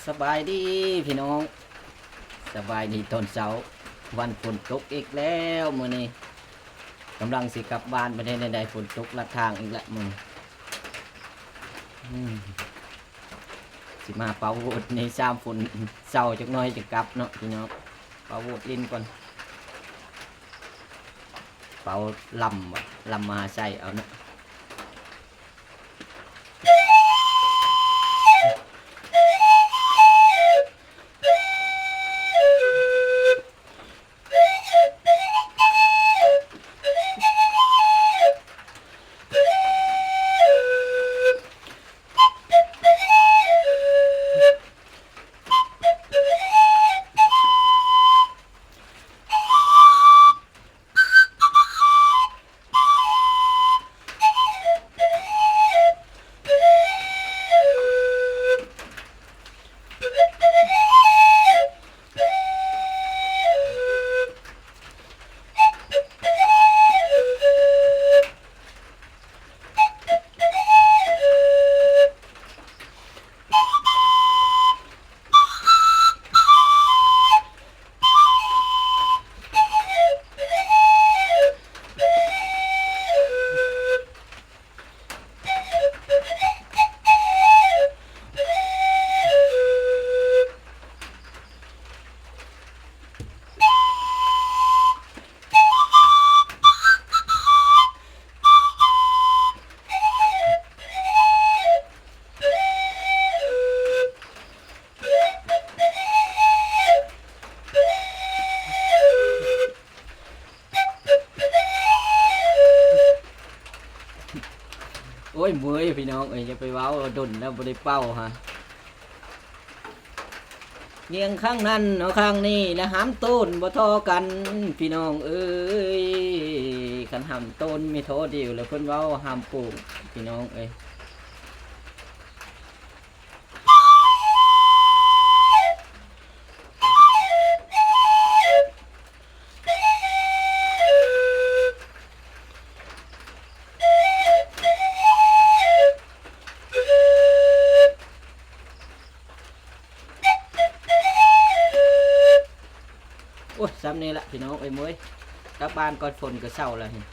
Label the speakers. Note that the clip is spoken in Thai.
Speaker 1: สบายดีพี่น้องสบายดีตอนเช้าวันฝนตกอีกแล้วมื้อนี้กำลังสิกลับบ้านไปได้ฝนตกลัดทางอีกแล้วมึงสิมาเป่าโหวดในซามฝนเช้าจักหน่อยจะกลับเนาะพี่น้องเป่าโหวดลิ้นก่อนเป่าลำมาใส่เอาเนาะโอ้ยเมื่อยพี่น้องจะไปเว้าดนแล้วบ่ได้เป้าฮะเงียงข้างนั้นเอาข้างนี้นะหามต้นบ่ทอกันพี่น้องเอ้ยคันหามต้นมีโทเดียวแล้วเพิ่นเว้าหามปลูกพี่น้องเอ้ยโอ้ยซ้ำนี่ละพี่น้องเอ้ยมื้อยกลับบ้านก่อนฝนก็เช้าแล้วนี่